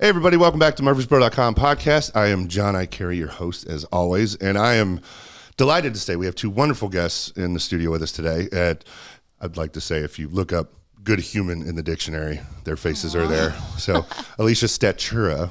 Hey, everybody. Welcome back to Murfreesboro.com podcast. I am John I. Carey, your host, as always, and I am delighted to say we have two wonderful guests in the studio with us today. I'd like to say if you look up good human in the dictionary, their faces are there. So, Alicia Stachura.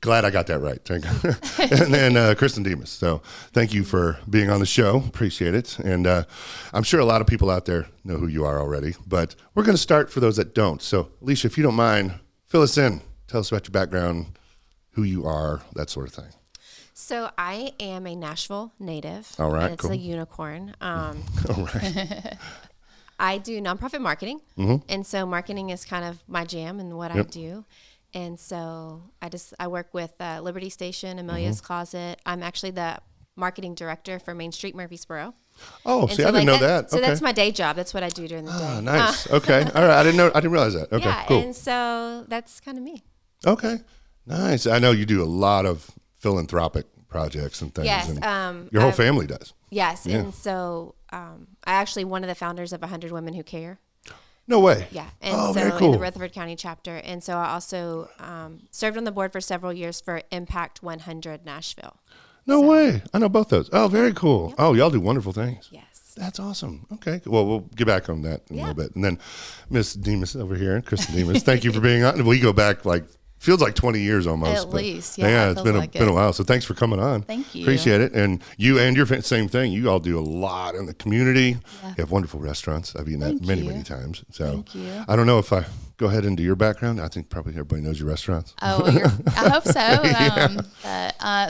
Glad I got that right. Thank you. And then Kristen Deus. So thank you for being on the show. Appreciate it. And I'm sure a lot of people out there know who you are already, but we're going to start for those that don't. So, Alicia, if you don't mind, fill us in. Tell us about your background, who you are, that sort of thing. So I am a Nashville native. All right, and it's cool. a unicorn. All right. I do nonprofit marketing, and so marketing is kind of my jam and what I do. And so I work with Liberty Station, Amelia's Closet. I'm actually the marketing director for Main Street Murfreesboro. Oh, And see, I didn't know that. So okay. that's my day job. That's what I do during the day. Oh, nice. Okay. All right. I didn't realize that. Okay, yeah, cool. and so that's kind of me. Okay. Nice. I know you do a lot of philanthropic projects and things. Yes. And your whole family does. Yes. Yeah. And so I actually one of the founders of 100 Women Who Care. No way. Yeah. And Oh, so very cool. in the Rutherford County chapter. And so I also served on the board for several years for Impact 100 Nashville. No way. I know both those. Oh, very cool. Yep. Oh, y'all do wonderful things. Yes. That's awesome. Okay. Well, we'll get back on that in a little bit. And then Miss Demus over here, Kristen Deus, thank you for being on. We go back feels like 20 years almost. At least, yeah. It's been a while. So thanks for coming on. Thank you. Appreciate it. And you and your same thing. You all do a lot in the community. Yeah. You have wonderful restaurants. I've eaten at many times. So Thank you. I don't know if I go ahead into your background. I think probably everybody knows your restaurants. Oh, I hope so.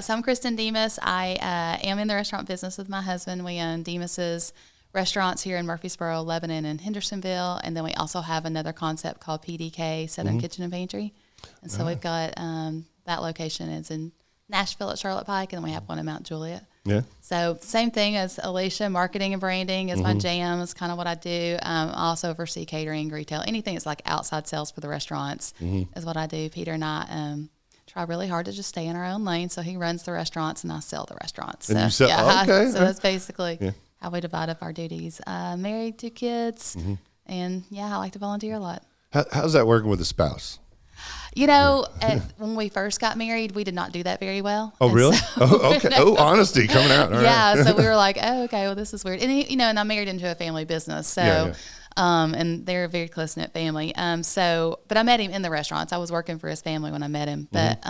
So I'm Kristen Deus. I am in the restaurant business with my husband. We own Demus's restaurants here in Murfreesboro, Lebanon, and Hendersonville. And then we also have another concept called PDK, Southern Kitchen and Pantry. And so we've got that location is in Nashville at Charlotte Pike, and then we have one in Mount Juliet. Yeah. So same thing as Alicia, marketing and branding is my jam. Is kind of what I do. I also oversee catering, retail, anything that's like outside sales for the restaurants is what I do. Peter and I try really hard to just stay in our own lane. So he runs the restaurants, and I sell the restaurants. So, and you sell, okay. So that's basically how we divide up our duties. Married, 2 kids, and I like to volunteer a lot. How's that working with a spouse? You know, when we first got married, we did not do that very well. Oh, really? Oh, okay. Oh, honesty coming out. All right. So we were like, oh, okay, well, this is weird. And, and I'm married into a family business. So, and they're a very close-knit family. But I met him in the restaurants. I was working for his family when I met him. But,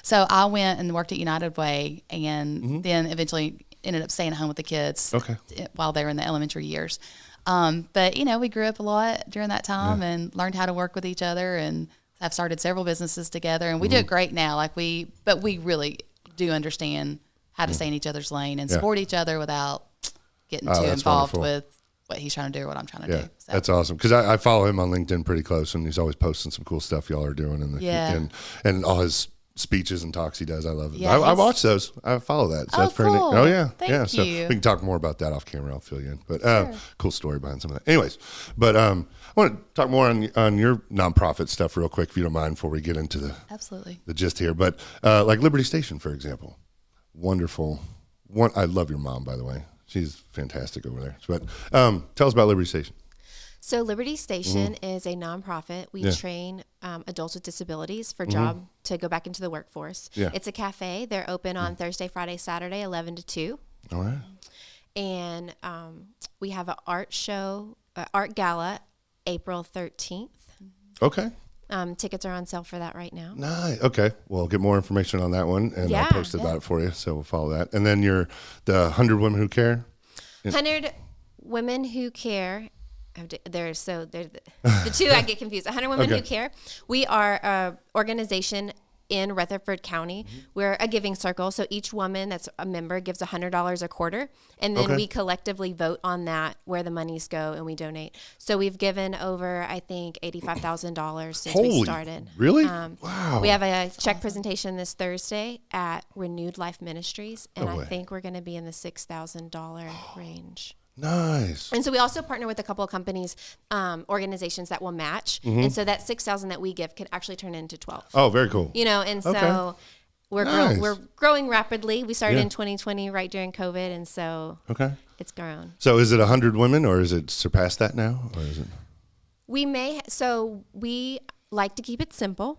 so I went and worked at United Way and then eventually ended up staying at home with the kids while they were in the elementary years. But, we grew up a lot during that time and learned how to work with each other, and I've started several businesses together, and we do it great now. But we really do understand how to stay in each other's lane and support each other without getting too involved with what he's trying to do or what I'm trying to do. So. That's awesome. Because I follow him on LinkedIn pretty close, and he's always posting some cool stuff y'all are doing and all his speeches and talks he does. I love it. Yeah, I watch those. I follow that. So that's pretty cool. neat. Oh, yeah. Thank you. you. So we can talk more about that off camera. I'll fill you in. But cool story behind some of that. Anyways, but I want to talk more on your nonprofit stuff real quick, if you don't mind, before we get into the gist here. But like Liberty Station, for example, wonderful. I love your mom, by the way. She's fantastic over there. But tell us about Liberty Station. So Liberty Station is a nonprofit. We train adults with disabilities for job to go back into the workforce. Yeah. It's a cafe. They're open on Thursday, Friday, Saturday, 11 to 2. All right. And we have an art show, art gala, April 13th. Okay. Tickets are on sale for that right now. Nice. Okay. Well, I'll get more information on that one, and I'll post about it for you. So we'll follow that. And then the 100 Women Who Care. 100 Women Who Care. They're the two I get confused. 100 Women Who Care. We are an organization in Rutherford County. We're a giving circle. So each woman that's a member gives $100 a quarter. And then we collectively vote on that, where the monies go, and we donate. So we've given over, I think, $85,000 since we started. Really? Wow. We have a check presentation this Thursday at Renewed Life Ministries. And I think we're going to be in the $6,000 range. Nice. And so we also partner with a couple of companies, organizations that will match. And so that $6,000 that we give could actually turn into 12. Oh, very cool. And so we're growing rapidly. We started in 2020 right during COVID. And so it's grown. So is it 100 women, or is it surpassed that now? Or is it? We may, so we like to keep it simple.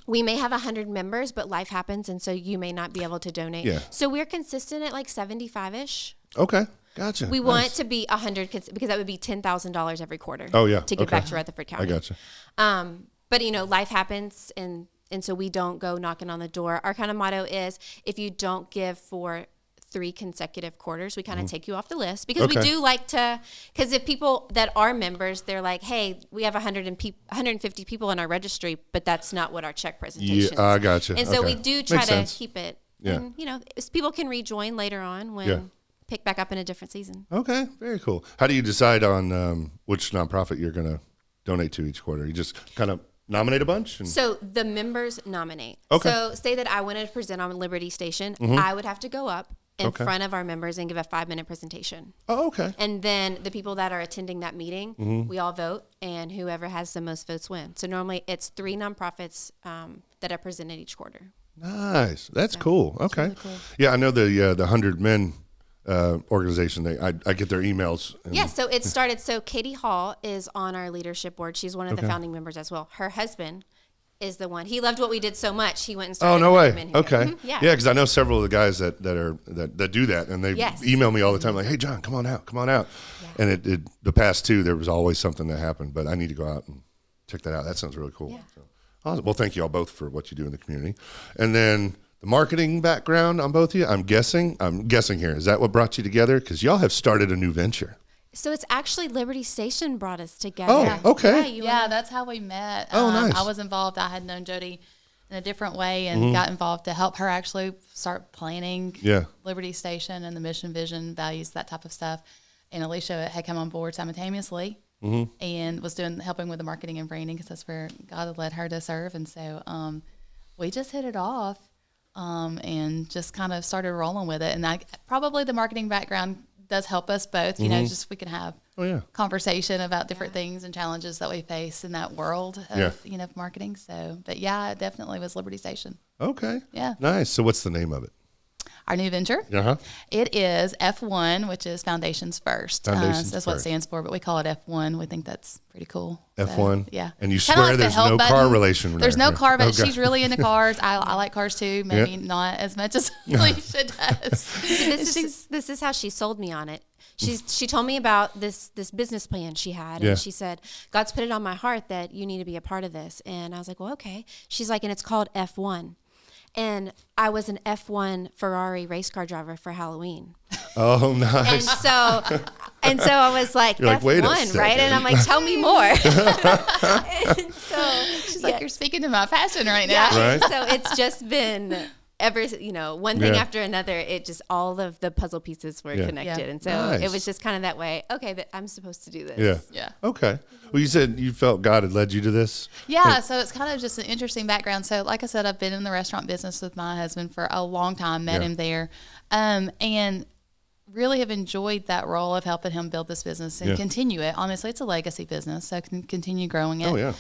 We may have 100 members, but life happens, and so you may not be able to donate. Yeah. So we're consistent at like 75-ish. Okay. Gotcha. We want to be 100 because that would be $10,000 every quarter. Oh, yeah. To give back to Rutherford County. I gotcha. But life happens, and so we don't go knocking on the door. Our kind of motto is, if you don't give for 3 consecutive quarters, we kind of take you off the list, because we do like to, because if people that are members, they're like, hey, we have 150 people in our registry, but that's not what our check presentation is. I gotcha. And so we do try to keep it. Yeah. And, people can rejoin later on when pick back up in a different season. Okay. Very cool. How do you decide on which nonprofit you're going to donate to each quarter? You just kind of nominate a bunch? So the members nominate. Okay. So say that I wanted to present on Liberty Station, I would have to go up in front of our members and give a 5-minute presentation. Oh, okay. And then the people that are attending that meeting, we all vote, and whoever has the most votes win. So normally it's 3 nonprofits that are presented each quarter. Nice. That's cool. Okay. really cool. Yeah, I know the 100 Men organization. I get their emails. So it started. So Katie Hall is on our leadership board. She's one of the founding members as well. Her husband is the one. He loved what we did so much, he went and started. Oh, no way. Men here. Okay. Yeah. Yeah, because I know several of the guys that do that, and they email me all the time like, "Hey, John, come on out." Yeah. And the past 2, there was always something that happened, but I need to go out and check that out. That sounds really cool. Yeah. So, awesome. Well, thank you all both for what you do in the community, and then the marketing background on both of you. I'm guessing here. Is that what brought you together? Because y'all have started a new venture. So it's actually Liberty Station brought us together. Oh, okay. Yeah, that's how we met. Oh, nice. I was involved. I had known Jody in a different way and got involved to help her actually start planning Liberty Station and the mission, vision, values, that type of stuff. And Alicia had come on board simultaneously and was helping with the marketing and branding, because that's where God had led her to serve. And so we just hit it off and just kind of started rolling with it. And probably the marketing background does help us both, just we can have conversation about different things and challenges that we face in that world of marketing. So, but yeah, it definitely was Liberty Station. Okay. Yeah. Nice. So what's the name of it? Our new venture, it is F1, which is Foundations First. Foundations that's what it stands for, but we call it F1. We think that's pretty cool. F1? So, yeah. And you swear there's no car relation. There's no car, but she's really into cars. I like cars too, maybe not as much as Alicia does. This is how she sold me on it. She told me about this business plan she had, and she said, God's put it on my heart that you need to be a part of this. And I was like, well, okay. She's like, and it's called F1. And I was an F1 Ferrari race car driver for Halloween. Oh, nice. And so I was like, You're F1, wait a second. right? And I'm like, tell me more. And so she's like, you're speaking to my passion right now. Yeah. Right. So it's just been one thing after another. It just, all of the puzzle pieces were connected. Yeah. And so it was just kind of that way. Okay, that I'm supposed to do this. Yeah. Okay. Well, you said you felt God had led you to this. Yeah. So it's kind of just an interesting background. So like I said, I've been in the restaurant business with my husband for a long time, met him there, and really have enjoyed that role of helping him build this business and continue it. Honestly, it's a legacy business, so I can continue growing it. Oh, yeah.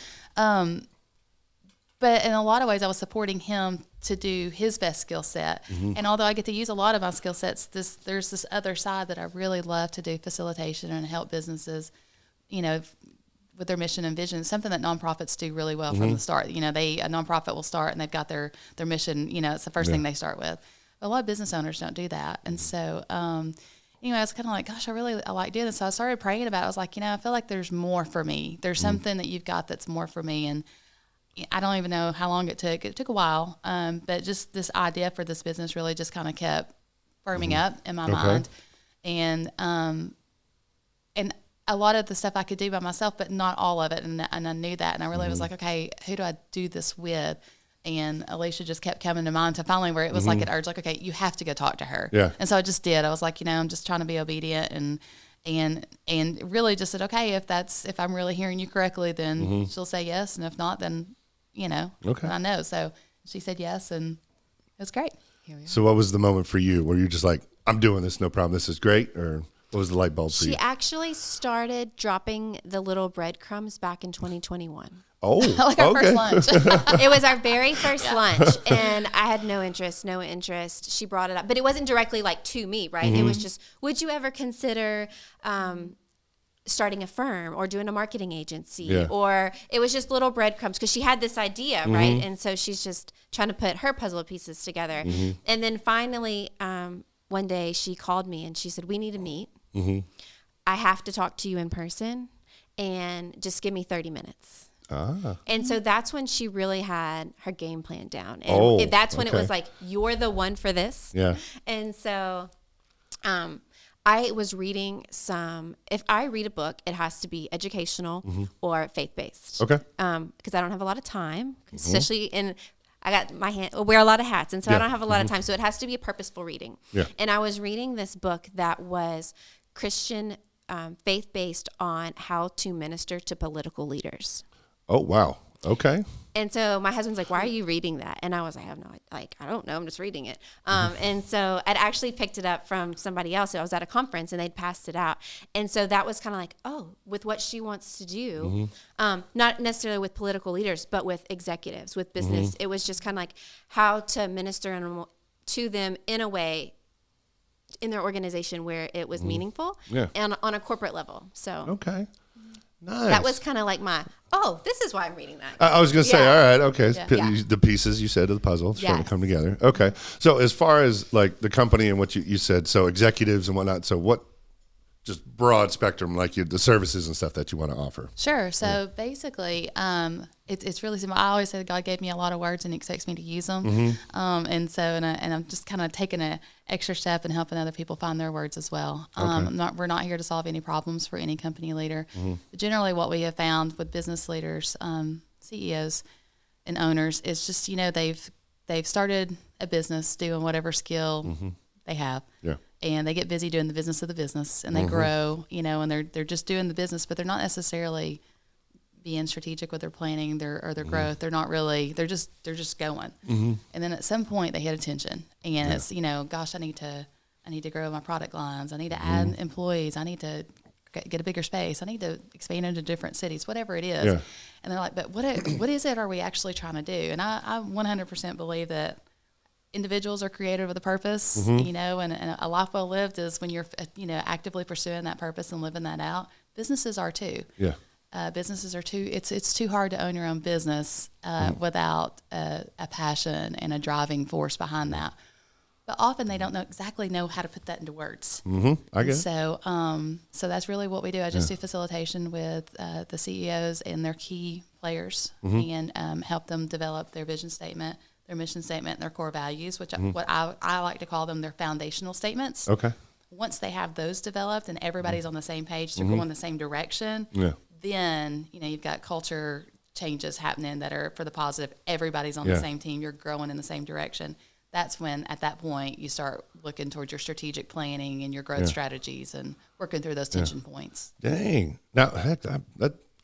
But in a lot of ways, I was supporting him to do his best skill set. And although I get to use a lot of my skill sets, there's this other side that I really love to do, facilitation and help businesses, with their mission and vision. Something that nonprofits do really well from the start. A nonprofit will start and they've got their mission. It's the first thing they start with. But a lot of business owners don't do that. And so, I was kind of like, gosh, I like doing this. So I started praying about it. I was like, I feel like there's more for me. There's something that you've got that's more for me. And I don't even know how long it took. It took a while, but just this idea for this business really just kind of kept firming up in my mind. And a lot of the stuff I could do by myself, but not all of it. And I knew that. And I really was like, okay, who do I do this with? And Alicia just kept coming to mind to finally where it was like an urge, like, okay, you have to go talk to her. Yeah. And so I just did. I was like, I'm just trying to be obedient and really just said, okay, if I'm really hearing you correctly, then she'll say yes. And if not, then, then I know. So she said yes, and it was great. So what was the moment for you? Were you just like, I'm doing this, no problem, this is great? Or what was the light bulb for you? She actually started dropping the little breadcrumbs back in 2021. Oh, like our first lunch. It was our very first lunch, and I had no interest. She brought it up, but it wasn't directly like to me, right? It was just, would you ever consider starting a firm or doing a marketing agency, Yeah. or it was just little breadcrumbs because she had this idea, right? And so she's just trying to put her puzzle pieces together. And then finally, one day she called me and she said, we need to meet. I have to talk to you in person, and just give me 30 minutes. And so that's when she really had her game plan down. And that's when it was like, you're the one for this. Yeah. And so I was reading if I read a book, it has to be educational or faith-based. Okay. Because I don't have a lot of time, especially I got wear a lot of hats. And so I don't have a lot of time. So it has to be a purposeful reading. Yeah. And I was reading this book that was Christian, faith-based, on how to minister to political leaders. Oh, wow. Okay. And so my husband's like, why are you reading that? And I was like, I don't know. I'm just reading it. And so I'd actually picked it up from somebody else. I was at a conference and they'd passed it out. And so that was kind of like, with what she wants to do, not necessarily with political leaders, but with executives, with business. It was just kind of like how to minister to them in a way in their organization where it was meaningful and on a corporate level. So okay. Nice. that was kind of like this is why I'm reading that. I was going to say, all right, okay. Yeah. The pieces you said of the puzzle starting to come together. Okay. So as far as like the company and what you said, so executives and whatnot, so what, just broad spectrum, like the services and stuff that you want to offer? Sure. So basically, it's really simple. I always say God gave me a lot of words and expects me to use them. And I'm just kind of taking an extra step and helping other people find their words as well. We're not here to solve any problems for any company leader. But generally what we have found with business leaders, CEOs and owners, is just, they've started a business doing whatever skill they have. Yeah. And they get busy doing the business of the business, and they grow, and they're just doing the business, but they're not necessarily being strategic with their planning, their growth. They're not really. They're just going. And then at some point they hit attention, and it's gosh, I need to grow my product lines. I need to add employees. I need to get a bigger space. I need to expand into different cities, whatever it is. Yeah. And they're like, but what is it? Are we actually trying to do? And I 100% believe that individuals are created with a purpose, and a life well lived is when you're, actively pursuing that purpose and living that out. Businesses are too. Yeah. Businesses are too. It's too hard to own your own business without a passion and a driving force behind that. But often they don't exactly know how to put that into words. I get it. So that's really what we do. I just do facilitation with the CEOs and their key players, and help them develop their vision statement, their mission statement, and their core values, which what I like to call them their foundational statements. Okay. Once they have those developed and everybody's on the same page, they're going the same direction, then, you've got culture changes happening that are for the positive. Everybody's on the same team. You're growing in the same direction. That's when, at that point, you start looking towards your strategic planning and your growth strategies and working through those tension points. Dang. Now, heck,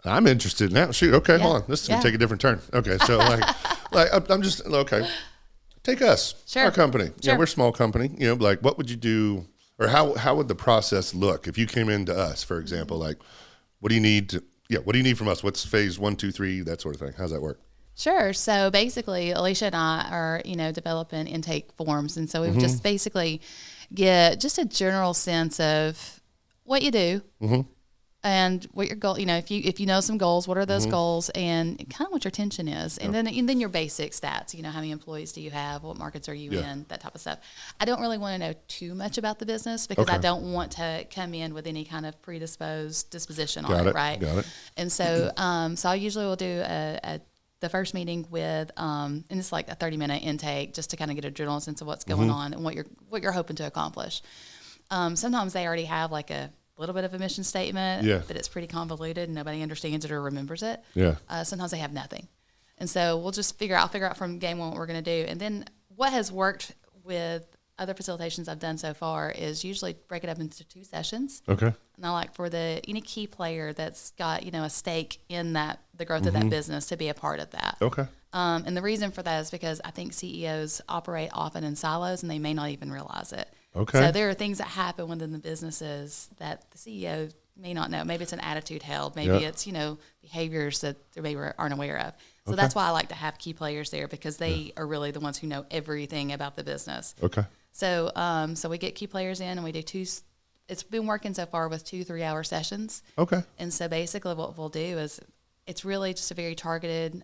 I'm interested now. Shoot. Okay, hold on. This is going to take a different turn. Okay, so I'm just, okay. Take us, our company. Sure. Yeah, we're a small company. Like what would you do, or how would the process look if you came into us, for example? Like, what do you need from us? What's phase 1, 2, 3, that sort of thing? How's that work? Sure. So basically, Alicia and I are, developing intake forms. And so we just basically get just a general sense of what you do and what your goal, if you know some goals, what are those goals, and kind of what your tension is. And then your basic stats, how many employees do you have? What markets are you in? That type of stuff. I don't really want to know too much about the business because I don't want to come in with any kind of predisposed disposition on it, right? Got it. And so, so I usually will do the first meeting with, and it's like a 30-minute intake just to kind of get a general sense of what's going on and what you're hoping to accomplish. Sometimes they already have like a little bit of a mission statement, but it's pretty convoluted and nobody understands it or remembers it. Yeah. Sometimes they have nothing. And so I'll figure out from game one what we're going to do. And then what has worked with other facilitations I've done so far is usually break it up into 2 sessions. Okay. And I like for any key player that's got, a stake in the growth of that business to be a part of that. Okay. And the reason for that is because I think CEOs operate often in silos and they may not even realize it. Okay. So there are things that happen within the businesses that the CEO may not know. Maybe it's an attitude held. Maybe it's, behaviors that they maybe aren't aware of. So that's why I like to have key players there because they are really the ones who know everything about the business. Okay. So so we get key players in and we do 2 it's been working so far with 2 3-hour sessions. Okay. And so basically what we'll do is it's really just a very targeted,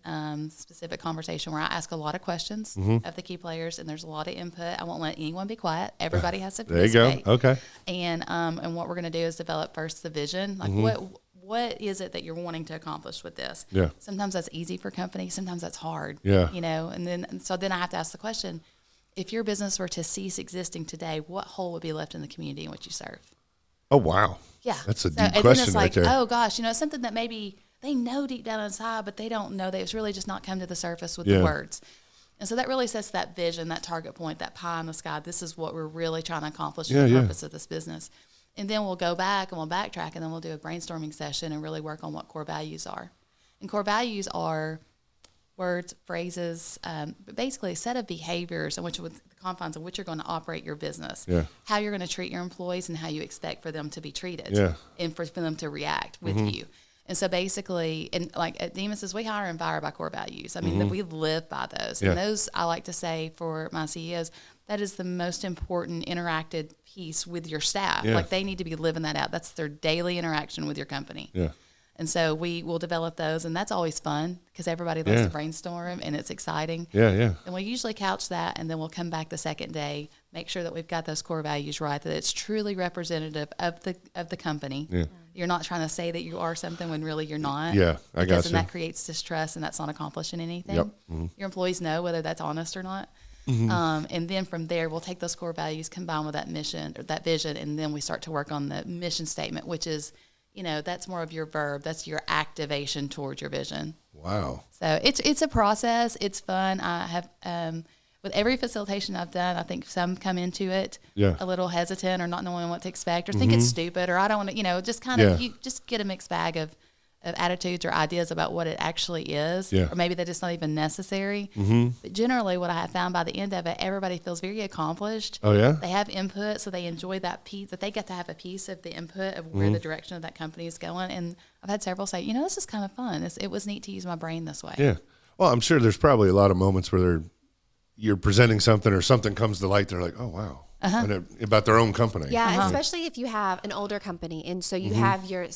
specific conversation where I ask a lot of questions of the key players, and there's a lot of input. I won't let anyone be quiet. Everybody has to There you go. participate. Okay. And what we're going to do is develop first the vision. Like what is it that you're wanting to accomplish with this? Yeah. Sometimes that's easy for companies. Sometimes that's hard. Yeah. You know, and so then I have to ask the question, if your business were to cease existing today, what hole would be left in the community in which you serve? Oh, wow. Yeah. That's a So- deep and then question it's right like, there. oh gosh, you know, it's something that maybe they know deep down inside, but they don't know. It's really just not come to the surface with the words. And so that really sets that vision, that target point, that pie in the sky. This is what we're really trying to accomplish with the purpose of this business. And then we'll go back and we'll backtrack, and then we'll do a brainstorming session and really work on what core values are. And core values are words, phrases, but basically a set of behaviors in which, with the confines of which you're going to operate your business, how you're going to treat your employees, and how you expect for them to be treated, and for them to react with you. And so basically, and like at Demus's, we hire and fire by core values. I mean, we live by those. And those, I like to say for my CEOs, that is the most important interacted piece with your staff. Like they need to be living that out. That's their daily interaction with your company. Yeah. And so we will develop those, and that's always fun because everybody loves to brainstorm, and it's exciting. Yeah. And we usually couch that, and then we'll come back the second day, make sure that we've got those core values right, that it's truly representative of the company. Yeah. You're not trying to say that you are something when really you're not. Yeah, I got Because you. then that creates distrust, and that's not accomplishing anything. Yep. Your employees know whether that's honest or not. And then from there, we'll take those core values, combine with that mission or that vision, and then we start to work on the mission statement, which is, you know, that's more of your verb. That's your activation towards your vision. Wow. So it's a process. It's fun. I have with every facilitation I've done, I think some come into it a little hesitant or not knowing what to expect, or think it's stupid, or I don't want to, you know, just kind of you just get a mixed bag of attitudes or ideas about what it actually is, or maybe they're just not even necessary. But generally, what I have found by the end of it, everybody feels very accomplished. Oh, yeah? They have input, so they enjoy that piece, that they get to have a piece of the input of where the direction of that company is going. And I've had several say, you know, this is kind of fun. It was neat to use my brain this way. Yeah. Well, I'm sure there's probably a lot of moments where you're presenting something or something comes to light. They're like, oh, wow. And about their own company. Yeah, especially if you have an older company, and so you have your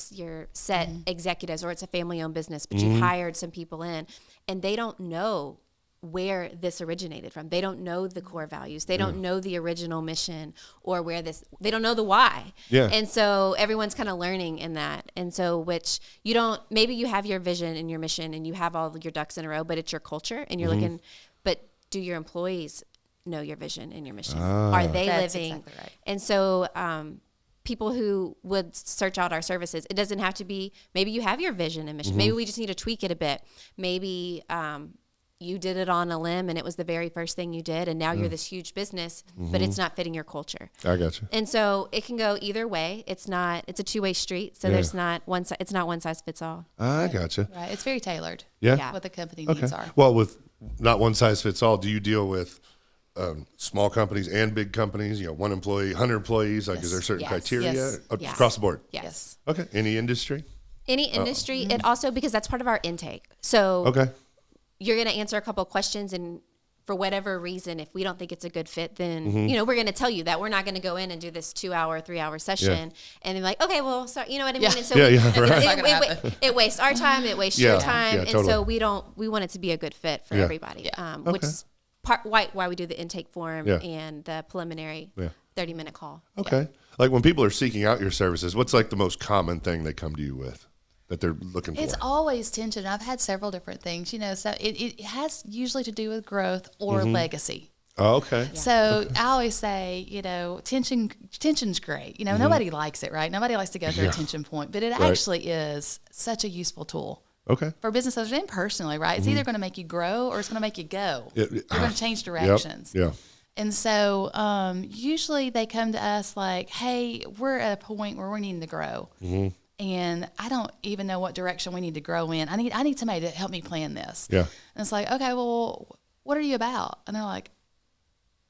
set executives, or it's a family-owned business, but you've hired some people in, and they don't know where this originated from. They don't know the core values. They don't know the original mission, or where they don't know the why. Yeah. And so everyone's kind of learning in that. And so which you don't, maybe you have your vision and your mission and you have all your ducks in a row, but it's your culture, and you're looking, but do your employees know your vision and your mission? Are they That's living? exactly right. And so people who would search out our services, it doesn't have to be, maybe you have your vision and mission. Maybe we just need to tweak it a bit. Maybe you did it on a limb and it was the very first thing you did, and now you're this huge business, but it's not fitting your culture. I got you. And so it can go either way. It's a two-way street. So there's not it's not one size fits all. I got you. Right. It's very tailored. Yeah. What the company needs are. Well, with not one size fits all, do you deal with small companies and big companies? You know, 1 employee, 100 employees. Like, is there certain criteria across the board? Yes. Okay. Any industry? Any industry. It also, because that's part of our intake. So you're going to answer a couple of questions, and for whatever reason, if we don't think it's a good fit, then you know, we're going to tell you that. We're not going to go in and do this 2-hour, 3-hour session and then like, okay, well, so you know what I mean? And so it wastes our time, it wastes your time, and so we want it to be a good fit for everybody, which is why we do the intake form and the preliminary 30-minute call. Okay. Like when people are seeking out your services, what's like the most common thing they come to you with that they're looking for? It's always tension. I've had several different things, you know, so it has usually to do with growth or legacy. Oh, okay. Yeah. So I always say, you know, tension's great. You know, nobody likes it, right? Nobody likes to go through a tension point, but it actually is such a useful tool. Okay. For business owners and personally, right? It's either going to make you grow or it's going to make you go. You're going to change directions. Yeah. And so usually they come to us like, hey, we're at a point where we're needing to grow. And I don't even know what direction we need to grow in. I need somebody to help me plan this. Yeah. And it's like, okay, well, what are you about? And they're like,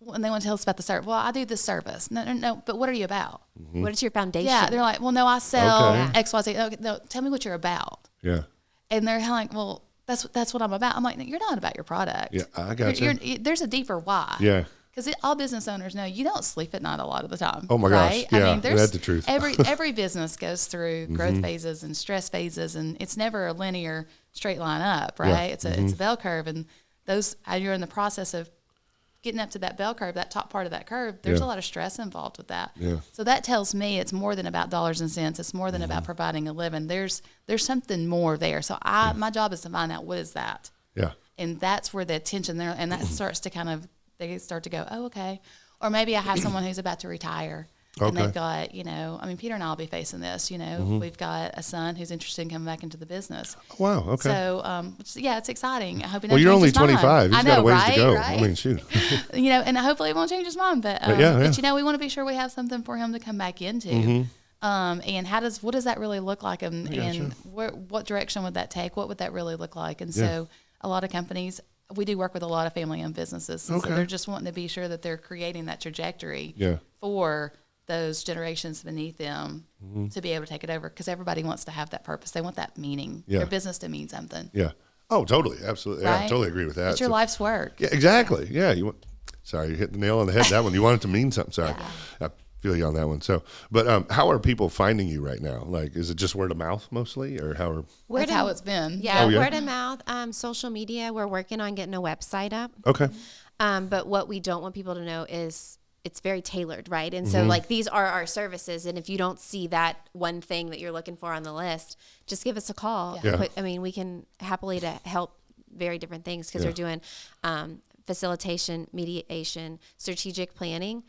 and they want to tell us about the service. Well, I do this service. No, but what are you about? What is your foundation? Yeah. They're like, well, no, I sell X, Y, Z. Okay, no, tell me what you're about. Yeah. And they're like, well, that's what I'm about. I'm like, no, you're not about your product. Yeah, I got you. There's a deeper why. Yeah. because all business owners know you don't sleep at night a lot of the time. Oh my right? gosh. Yeah. I mean, That's the truth. every business goes through growth phases and stress phases, and it's never a linear straight line up, right? It's a bell curve, and as you're in the process of getting up to that bell curve, that top part of that curve, there's a lot of stress involved with that. Yeah. So that tells me it's more than about dollars and cents. It's more than about providing a living. There's something more there. So my job is to find out what is that. Yeah. And that's where the attention there, and that starts to they start to go, oh, okay. Or maybe I have someone who's about to retire. And they've got, Peter and I will be facing this, we've got a son who's interested in coming back into the business. Wow. Okay. So, it's exciting. I hope he Well, you're only 25. He's I know, got a ways right? to go. Right? I mean, shoot. And hopefully it won't change his mind. But we want to be sure we have something for him to come back into. And what does that really look like? And what direction would that take? What would that really look like? And so a lot of companies, we do work with a lot of family-owned businesses. So they're just wanting to be sure that they're creating that trajectory for those generations beneath them to be able to take it over, because everybody wants to have that purpose. They want that meaning, their business to mean something. Yeah. Oh, totally. Absolutely. Right? Yeah, I totally agree with that. It's your life's work. Yeah, exactly. Yeah. Sorry, you hit the nail on the head. That one, you want it to mean something. Sorry. I feel you on that one. So, but how are people finding you right now? Like, is it just word of mouth mostly, or how are? That's how it's been. Yeah, word of mouth, social media. We're working on getting a website up. Okay. But what we don't want people to know is it's very tailored, right? And so like these are our services. And if you don't see that one thing that you're looking for on the list, just give us a call. Yeah. I mean, we can happily to help very different things, because we're doing facilitation, mediation, strategic planning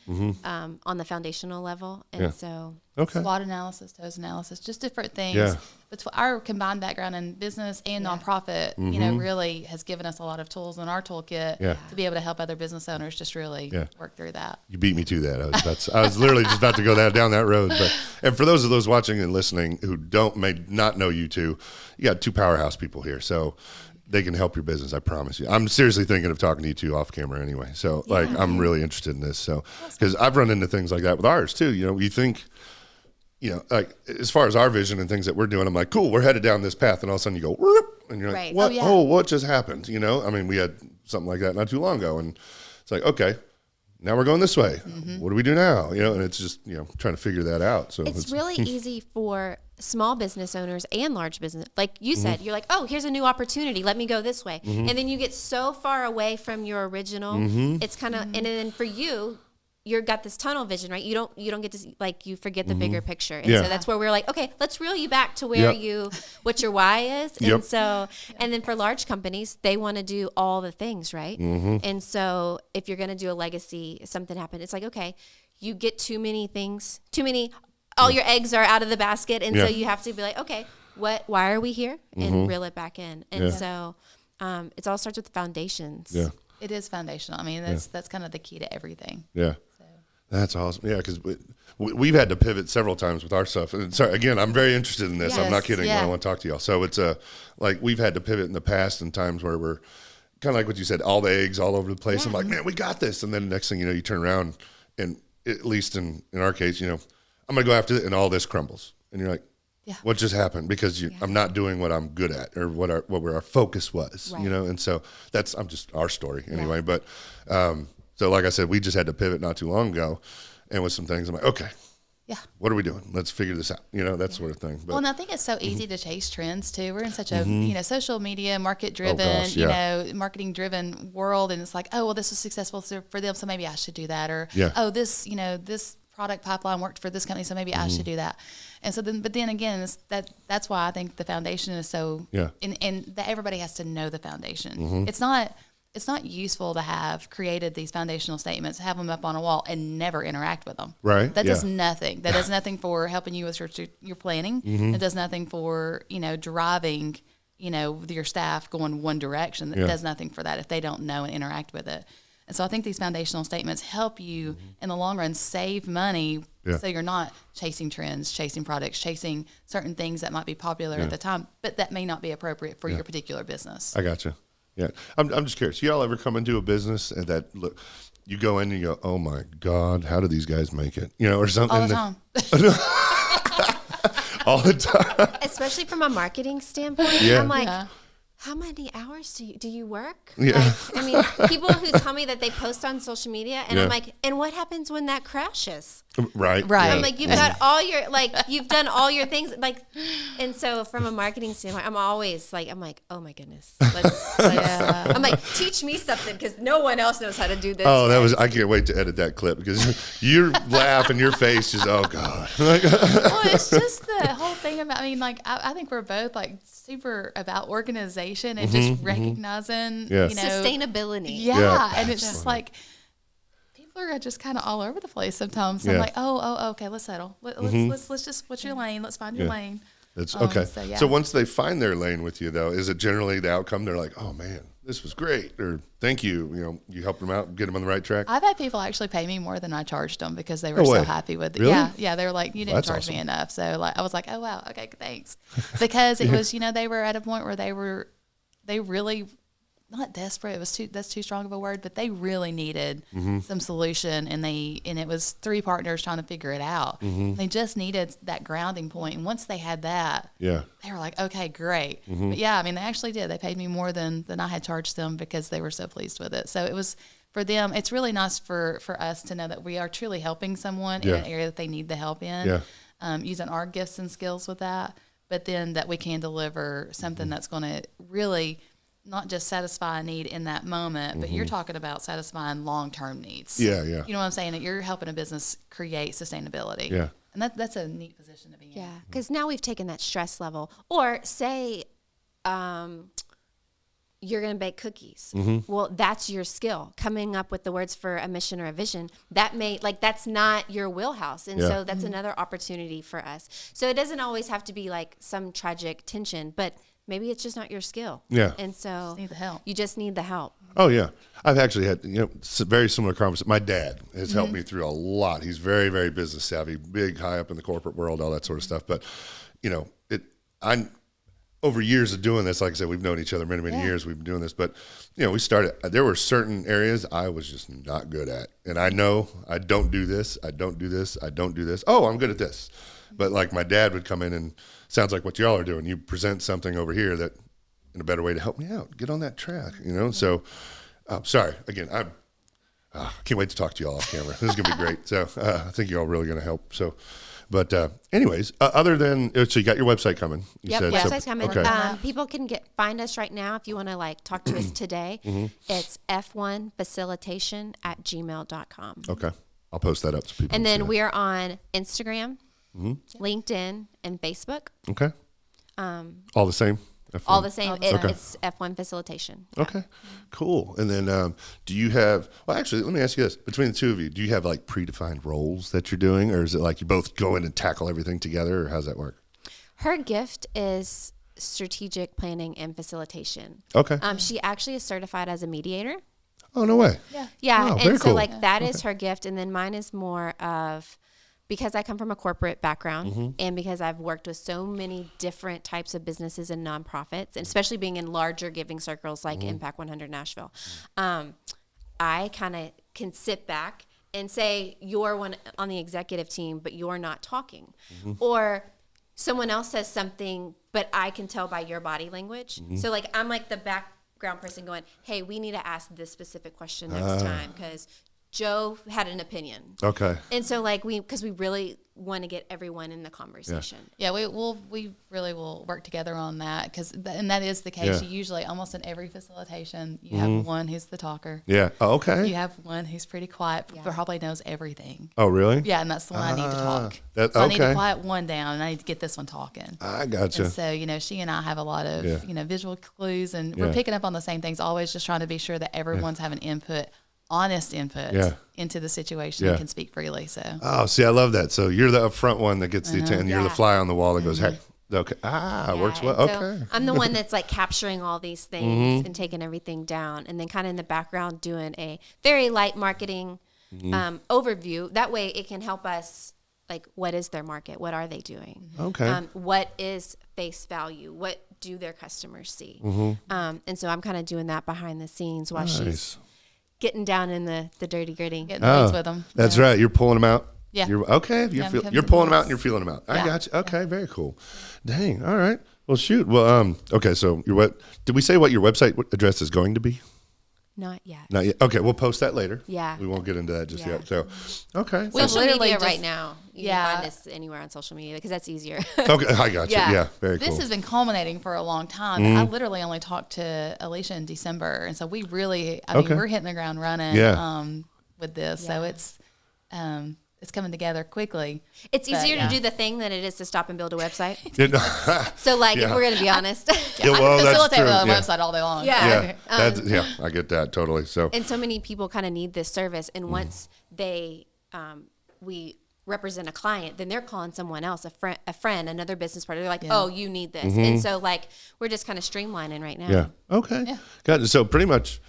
on the foundational level. And so SWOT analysis, TOES analysis, just different things. Yeah. But our combined background in business and nonprofit, really has given us a lot of tools in our toolkit to be able to help other business owners just really work through that. You beat me to that. I was literally just about to go down that road. And for those of those watching and listening who may not know you two, you got two powerhouse people here. So they can help your business, I promise you. I'm seriously thinking of talking to you two off camera anyway. So I'm really interested in this. So, because I've run into things like that with ours too. You think, like as far as our vision and things that we're doing, I'm like, cool, we're headed down this path. And all of a sudden you go, whoop, and you're like, what? What just happened? I mean, we had something like that not too long ago. And it's like, okay, now we're going this way. What do we do now? And it's just, trying to figure that out. So it's really easy for small business owners and large business. Like you said, you're like, oh, here's a new opportunity. Let me go this way. And then you get so far away from your original. It's kind of, and then for you, you've got this tunnel vision, right? You don't get to, like, you forget the bigger picture. And so that's where we're like, okay, let's reel you back to where what your why is. And so, and then for large companies, they want to do all the things, right? And so if you're going to do a legacy, something happened, it's like, okay, you get too many things, all your eggs are out of the basket. And so you have to be like, okay, why are we here? And reel it back in. And so it all starts with the foundations. Yeah. It is foundational. I mean, that's kind of the key to everything. Yeah. So. That's awesome. Yeah, because we've had to pivot several times with our stuff. And sorry, again, I'm very interested in this. I'm not kidding when I want to talk to y'all. So it's like we've had to pivot in the past in times where we're kind of like what you said, all the eggs all over the place. I'm like, man, we got this. And then the next thing you know, you turn around and at least in our case, I'm going to go after it and all this crumbles. And you're like, what just happened? Because I'm not doing what I'm good at or what our focus was, And so I'm just our story anyway. But so like I said, we just had to pivot not too long ago, and with some things, I'm like, okay, what are we doing? Let's figure this out. That sort of thing. But, well, and I think it's so easy to chase trends too. We're in such a social media, market driven, marketing driven world, and it's like, oh well, this was successful for them, so maybe I should do that, or oh this this product pipeline worked for this company, so maybe I should do that. And so then, but then again, that's why I think the foundation is so, and that everybody has to know the foundation. It's not useful to have created these foundational statements, have them up on a wall, and never interact with them. Right. That does nothing. That does nothing for helping you with your planning. It does nothing for, driving, your staff going one direction. That does nothing for that if they don't know and interact with it. And so I think these foundational statements help you in the long run save money, so you're not chasing trends, chasing products, chasing certain things that might be popular at the time, but that may not be appropriate for your particular business. I gotcha. Yeah, I'm just curious. Y'all ever come into a business and you go in and you go, oh my God, how do these guys make it? Or something. All the time. All the time. Especially from a marketing standpoint, I'm like, how many hours do you work? Yeah. Like, I mean, people who tell me that they post on social media, and I'm like, and what happens when that crashes? Right. I'm like, you've got all your, like, you've done all your things, like, and so from a marketing standpoint, I'm always like, oh my goodness, I'm like, teach me something, because no one else knows how to do this. Oh, I can't wait to edit that clip, because your laugh and your face is, oh God. Well, it's just the whole thing about, I mean, like, I think we're both like super about organization and just recognizing, Yeah. you know, sustainability. Yeah. And it's just like, people are just kind of all over the place sometimes. So I'm like, okay, let's settle. Let's just, what's your lane? Let's find your lane. That's okay. So once they find their lane with you, though, is it generally the outcome? They're like, oh man, this was great, or thank you. You know, you helped them out, get them on the right track. I've had people actually pay me more than I charged them because they were No way. so happy with it. Really? Yeah. They were like, you didn't That's charge awesome. me enough. So like, I was like, oh wow, okay, thanks. Because it was, you know, they were at a point where they really, not desperate. That's too strong of a word, but they really needed some solution, and it was 3 partners trying to figure it out. They just needed that grounding point, and once they had that, they were like, okay, great. But yeah, I mean, they actually did. They paid me more than I had charged them because they were so pleased with it. So it was, for them, it's really nice for us to know that we are truly helping someone in an area that they need the help in, using our gifts and skills with that, but then that we can deliver something that's going to really not just satisfy a need in that moment, but you're talking about satisfying long-term needs. Yeah. You know what I'm saying? That you're helping a business create sustainability. Yeah. And that's a neat position to be in. Yeah, because now we've taken that stress level. Or say you're going to bake cookies. Well, that's your skill. Coming up with the words for a mission or a vision, that's not your wheelhouse. And so that's another opportunity for us. So it doesn't always have to be like some tragic tension, but maybe it's just not your skill. Yeah. And so Just need the help. you just need the help. Oh yeah, I've actually had very similar conversations. My dad has helped me through a lot. He's very, very business savvy, big, high up in the corporate world, all that sort of stuff. But over years of doing this, like I said, we've known each other many, many years. We've been doing this, but we started. There were certain areas I was just not good at, and I know I don't do this. I don't do this. I don't do this. Oh, I'm good at this. But like my dad would come in and sounds like what y'all are doing. You present something over here that in a better way to help me out, get on that track, So, sorry again. I can't wait to talk to y'all off camera. This is gonna be great. So I think y'all really gonna help. So, but anyways, other than so you got your website coming. You said, website's coming. Okay. People can find us right now if you want to like talk to us today. It's F1 Facilitation @gmail.com. Okay, I'll post that up so people. And can then see we are on Instagram, LinkedIn, and Facebook. that. Okay. All the same. F1? All the same. Okay. It's F1 Facilitation. Okay, cool. And then do you have, well, actually, let me ask you this. Between the two of you, do you have like predefined roles that you're doing, or is it like you both go in and tackle everything together, or how's that work? Her gift is strategic planning and facilitation. Okay. She actually is certified as a mediator. Oh, no way. Yeah. Wow, very and so cool. like that is her gift. And then mine is more of, because I come from a corporate background and because I've worked with so many different types of businesses and nonprofits, and especially being in larger giving circles like Impact 100 Nashville, I kind of can sit back and say, you're one on the executive team, but you're not talking. Or someone else says something, but I can tell by your body language. So like, I'm like the background person going, hey, we need to ask this specific question next time because Joe had an opinion. Okay. And so like because we really want to get everyone in the conversation. Yeah, we really will work together on that and that is the case. Yeah. You usually almost in every facilitation you have one who's the talker. Yeah. Oh, okay. You have one who's pretty quiet, but probably knows everything. Oh, really? Yeah, and that's the one I need to talk. That, so I need to okay. quiet one down, and I need to get this one talking. I gotcha. And so, she and I have a lot of, visual clues, and we're Yeah. picking up on the same things, always just trying to be sure that everyone's having input, honest input into the situation and can speak freely. So. Oh, see, I love that. So you're the upfront one that gets the attention. You're the Yeah. fly on the wall that goes, hey, okay. It works well. and so Okay. I'm the one that's like capturing all these things and taking everything down, and then kind of in the background doing a very light marketing overview. That way it can help us, like, what is their market? What are they doing? Okay. What is face value? What do their customers see? And so I'm kind of doing that behind the scenes while she's getting down in the dirty gritty. Getting the weeds with them. That's right. You're pulling them out. Yeah. You're, okay. Yeah, You're pulling them out and weeds. you're feeling them out. I Yeah. got you. Okay. Very cool. Dang. All right. Well, shoot. Well, okay. So did we say what your website address is going to be? Not yet. Not yet. Okay, we'll post that later. Yeah. We won't get into that just Yeah. yet. So, okay. Social literally media just- right now. You Yeah. can find us anywhere on social media because that's easier. Okay, I got you. Yeah. Yeah, very This cool. has been culminating for a long time. I literally only talked to Alicia in December, and so we really, I mean, Okay. we're hitting the ground running Yeah. with this. So it's coming together quickly. It's easier yeah. to do the thing than it is to stop and build a website. Yeah, So, like, Yeah. if we're going to be honest, Yeah, well, I can that's facilitate true. with a Yeah. website all day long. Yeah. I get that totally. So, and so many people kind of need this service. And once we represent a client, then they're calling someone else, a friend, another business partner. They're like, oh, you need this. And so, like, we're just kind of streamlining right now. yeah. Okay. Yeah. Got it. So pretty much,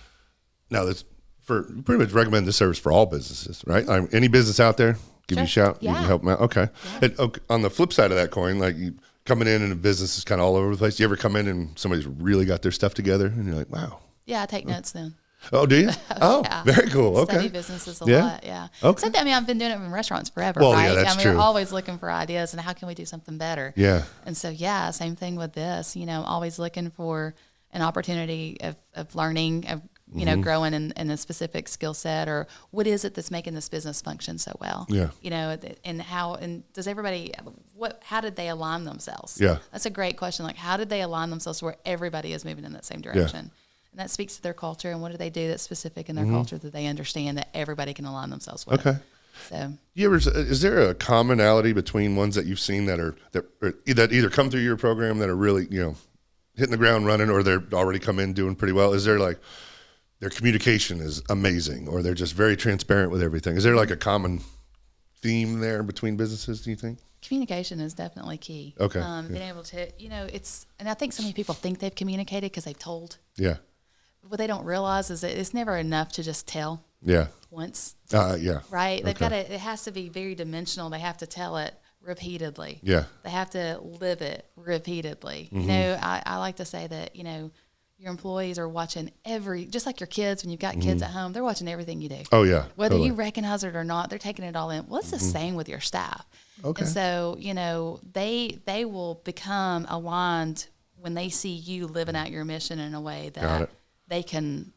now that's pretty much recommend this service for all businesses, right? Any business out there, give you a shout. You Yeah. can help them out. Okay. And on the flip side of that coin, like you coming in and a business is kind of all over the place. You ever come in and somebody's really got their stuff together and you're like, wow. Yeah, I take notes then. Oh, do you? Oh, Yeah. very cool. Okay. Study businesses a Yeah. lot, yeah. Okay. Except, I mean, I've been doing it in restaurants forever, Well, right? yeah, that's I mean, true. we're always looking for ideas and how can we do something better? Yeah. And so, yeah, same thing with this, always looking for an opportunity of learning, of, Mm-hmm. growing in a specific skill set, or what is it that's making this business function so well? Yeah. And does everybody, how did they align themselves? Yeah. That's a great question. Like, how did they align themselves to where everybody is moving in that same direction? And that speaks to their culture, and what do they do that's specific in their culture that they understand that everybody can align themselves with? Okay. So, Is there a commonality between ones that you've seen that either come through your program that are really, hitting the ground running, or they're already come in doing pretty well? Is there like their communication is amazing, or they're just very transparent with everything? Is there like a common theme there between businesses, do you think? communication is definitely key. Okay. Being able to, and I think so many people think they've communicated because they've told. Yeah. What they don't realize is that it's never enough to just tell Yeah. once, Yeah. right? They've Okay. got to, it has to be very dimensional. They have to tell it repeatedly. Yeah. They have to live it repeatedly. Mm-hmm. I like to say that, your employees are watching just like your kids, when you've got kids at home, they're watching everything you do. Oh, yeah. Whether totally. you recognize it or not, they're taking it all in. Well, it's the same with your staff. Okay. And so, they will become aligned when they see you living out your mission in a way Got that it. they can,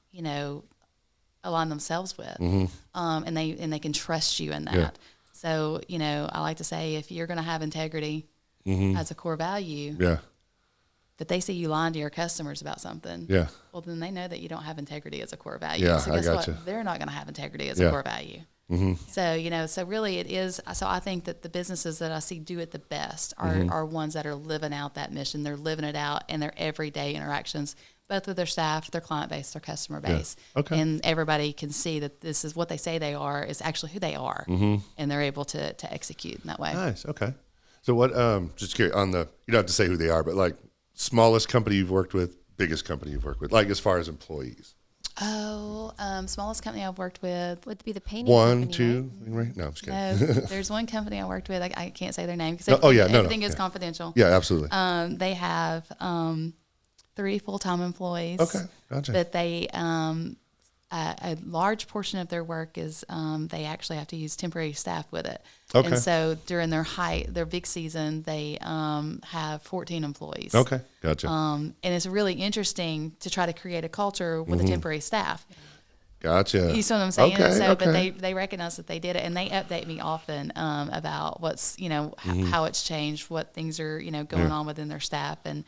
align themselves with. And they can trust you in that. Yeah. So, I like to say, if you're going to have integrity as a core value, Yeah. but they see you lying to your customers about something, Yeah. well, then they know that you don't have integrity as a core value. Yeah, so I guess gotcha. what? They're not going to have integrity as Yeah. a core value. So, so really it is. So I think that the businesses that I see do it the best are ones that are living out that mission. They're living it out in their everyday interactions, both with their staff, their client base, their customer base. Okay. And everybody can see that this is what they say they are is actually who they are. And they're able to execute in that way. Nice. Okay. So what, just curious on you don't have to say who they are, but like smallest company you've worked with, biggest company you've worked with, like as far as employees. Smallest company I've worked with. Would be the painting One, company, two, right? right? No, I'm just kidding. No, there's one company I worked with. I can't say their name because everything is confidential. Yeah, absolutely. They have 3 full-time employees. Okay, gotcha. But they a large portion of their work is they actually have to use temporary staff with it. Okay. And so during their big season, they have 14 employees. Okay, gotcha. And it's really interesting to try to create a culture with a temporary staff. Gotcha. You see what I'm saying? Okay, So, okay. but they recognize that they did it, and they update me often about what's how it's changed, what things are going on within their staff, and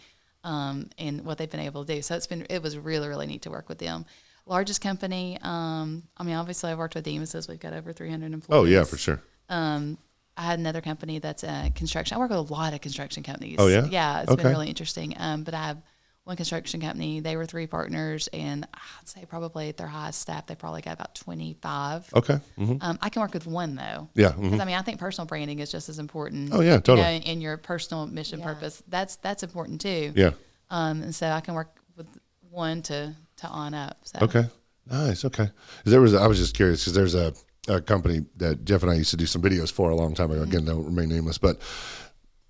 what they've been able to do. So it was really, really neat to work with them. Largest company, obviously I've worked with Demus's. We've got over 300 employees. Oh yeah, for sure. I had another company that's construction. I work with a lot of construction companies. Oh, yeah? Yeah, it's Okay. been really interesting. But I have one construction company. They were 3 partners, and I'd say probably at their highest staff, they probably got about 25. Okay. Mm-hmm. I can work with one though. Yeah. Mm-hmm. Because I think personal branding is just as important. Oh, yeah, totally. In your personal mission purpose, that's important too. Yeah. And so I can work with one to on up. So. Okay. Nice. Okay. I was just curious because there's a company that Jeff and I used to do some videos for a long time ago. Again, they'll remain nameless, but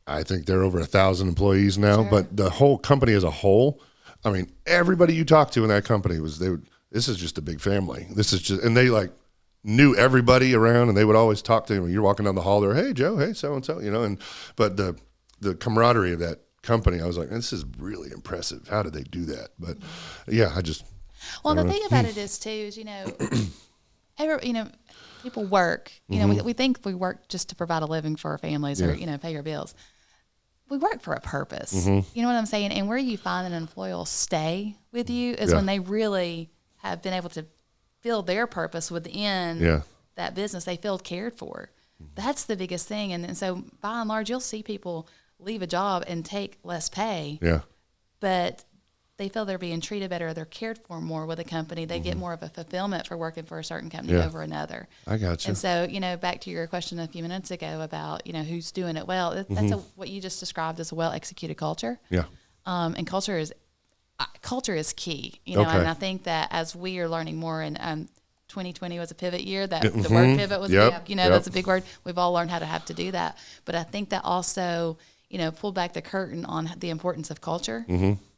I think they're over 1,000 employees now. Sure. But the whole company as a whole, I mean, everybody you talk to in that company this is just a big family. And they like knew everybody around, and they would always talk to them. When you're walking down the hall, they're, hey Joe, hey so and so, but the camaraderie of that company, I was like, this is really impressive. How did they do that? But yeah, Well, the thing about it is too, is, people work, we think we work just to provide a living for our families or, pay your bills. We work for a purpose. You know what I'm saying? And where you find an employee will stay with you is when they really have been able to feel their purpose within that business. They feel cared for. That's the biggest thing. And so by and large, you'll see people leave a job and take less pay. But they feel they're being treated better, they're cared for more with a company. They get more of a fulfillment for working for a certain company over another. I got you. And so, back to your question a few minutes ago about, who's doing it well, that's what you just described as a well-executed culture. And culture is key, and I think that as we are learning more, and 2020 was a pivot year, that the word pivot was big, that's a big word. We've all learned how to have to do that. But I think that also, pulled back the curtain on the importance of culture.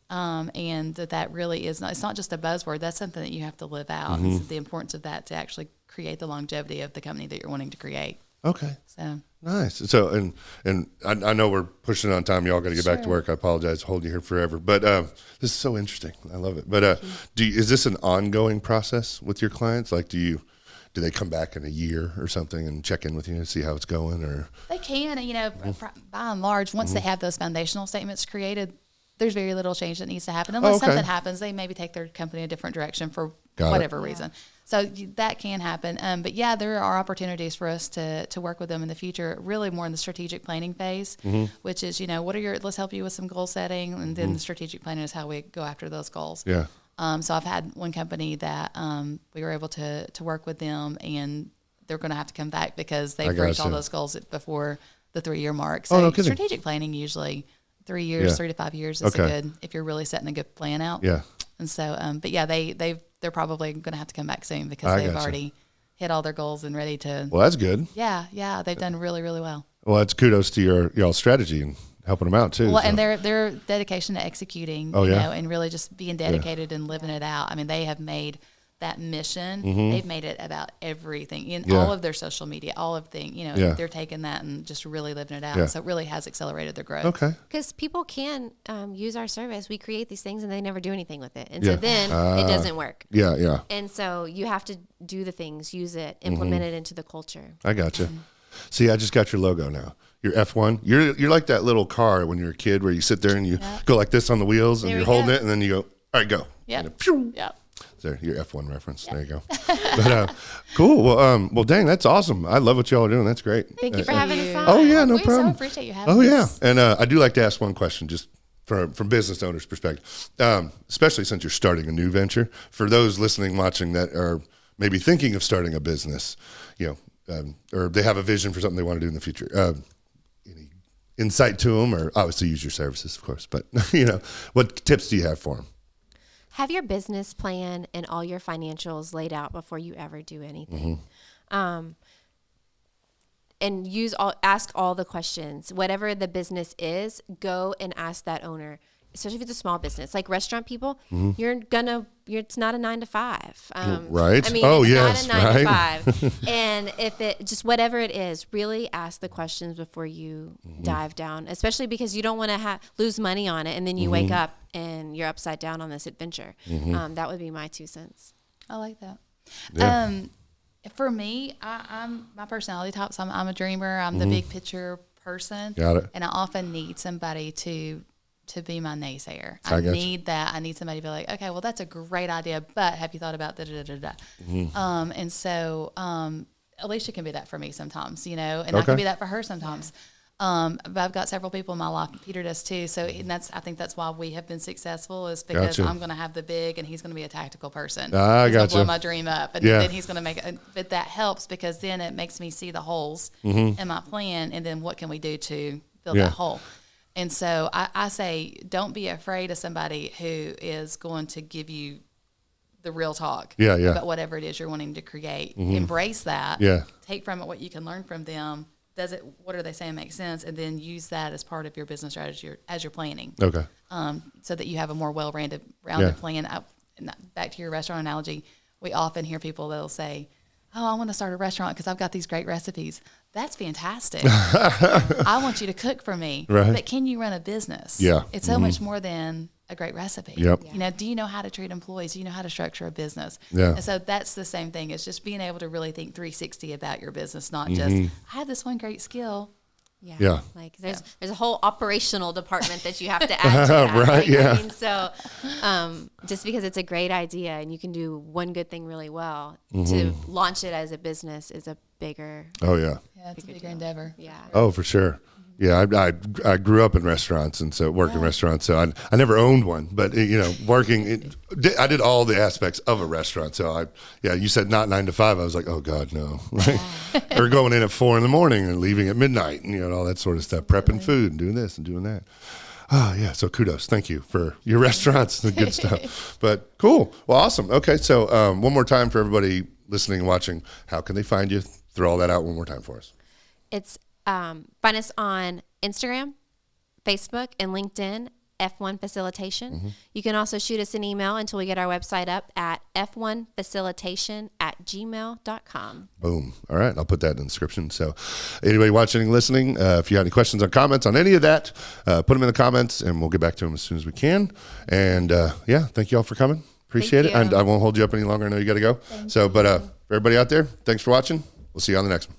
And that really is it's not just a buzzword. That's something that you have to live out. It's the importance of that to actually create the longevity of the company that you're wanting to create. Okay. So nice. So, and I know we're pushing on time. Y'all got to get back to work. I apologize for holding you here forever, but this is so interesting. I love it. But is this an ongoing process with your clients? Like, do they come back in a year or something and check in with you and see how it's going? Or they can, by and large, once they have those foundational statements created, there's very little change that needs to happen. Unless something happens, they maybe take their company a different direction for whatever reason. So that can happen. But yeah, there are opportunities for us to work with them in the future, really more in the strategic planning phase, which is, let's help you with some goal setting. And then the strategic planning is how we go after those goals. Yeah. So I've had one company that we were able to work with them, and they're going to have to come back because they've reached all those goals before the 3-year mark. So strategic planning usually 3 years, 3 to 5 years is good if you're really setting a good plan out. Yeah. And so, but yeah, they're probably going to have to come back soon because they've already hit all their goals and ready to. Well, that's good. Yeah, they've done really, really well. Well, that's kudos to y'all's strategy and helping them out too. Well, and their dedication to executing, and really just being dedicated and living it out. I mean, they have made that mission. They've made it about everything in all of their social media, all of things, they're taking that and just really living it out. So it really has accelerated their growth. Okay. Because people can use our service. We create these things and they never do anything with it. And so then it doesn't work. Yeah. And so you have to do the things, use it, implement it into the culture. I gotcha. See, I just got your logo now. Your F1. You're like that little car when you're a kid where you sit there and you go like this on the wheels and you're holding it and then you go, all right, go. Yeah. Yeah. There, your F1 reference. There you go. But cool. Well, dang, that's awesome. I love what y'all are doing. That's great. Thank you for having us on. Oh yeah, no problem. We so appreciate you having us. And I do like to ask one question, just from business owners' perspective, especially since you're starting a new venture. For those listening, watching that are maybe thinking of starting a business, or they have a vision for something they want to do in the future. Any insight to them, or obviously use your services, of course. But what tips do you have for them? Have your business plan and all your financials laid out before you ever do anything. And ask all the questions. Whatever the business is, go and ask that owner, especially if it's a small business. Like restaurant people, it's not a 9 to 5. Right. I mean, it's not a 9 to 5. And if it, just whatever it is, really ask the questions before you dive down, especially because you don't want to lose money on it. And then you wake up and you're upside down on this adventure. That would be my 2 cents. I like that. Yeah. For me, I'm my personality type. So I'm a dreamer. I'm the big picture person. Got it. And I often need somebody to be my naysayer. I need that. I need somebody to be like, okay, well, that's a great idea, but have you thought about da-da-da-da-da? And so Alicia can be that for me sometimes, and I can be that for her sometimes. But I've got several people in my life. Peter does too. So I think that's why we have been successful, is because I'm going to have the big and he's going to be a tactical person. He's going to blow my dream up. And then he's going to make it. But that helps because then it makes me see the holes in my plan. And then what can we do to fill that hole? And so I say, don't be afraid of somebody who is going to give you the real talk about whatever it is you're wanting to create. Embrace that. Take from it what you can learn from them. What are they saying makes sense? And then use that as part of your business strategy as you're planning. Okay. So that you have a more well-rounded plan. Back to your restaurant analogy, we often hear people that'll say, oh, I want to start a restaurant because I've got these great recipes. That's fantastic. I want you to cook for me. Right. But can you run a business? Yeah. It's so much more than a great recipe. Yep. You know, do you know how to treat employees? Do you know how to structure a business? Yeah. And so that's the same thing. It's just being able to really think 360 about your business, not just, I have this one great skill. Yeah. Like there's a whole operational department that you have to add to that. Right, Like, yeah. I mean, so just because it's a great idea and you can do one good thing really well, to launch it as a business is a bigger. Oh, yeah. Yeah, it's a bigger endeavor. Yeah. Oh, for sure. Yeah, I grew up in restaurants, and so work in restaurants. So I never owned one, but working, I did all the aspects of a restaurant. So you said not 9 to 5. I was like, oh God, no. Or going in at 4 a.m. and leaving at midnight, and all that sort of stuff, prepping food and doing this and doing that. Oh yeah, so kudos, thank you for your restaurants, the good stuff. But cool, well, awesome. Okay, so one more time for everybody listening and watching, how can they find you? Throw all that out one more time for us. It's find us on Instagram, Facebook, and LinkedIn, F1 Facilitation. You can also shoot us an email until we get our website up at f1facilitation@gmail.com. Boom. All right. I'll put that in the description. So anybody watching and listening, if you have any questions or comments on any of that, put them in the comments and we'll get back to them as soon as we can. And thank you all for coming. Appreciate it. Thank And you. I won't hold you up any longer. I know you got to go. For everybody out there, thanks for watching. We'll see you on the next one.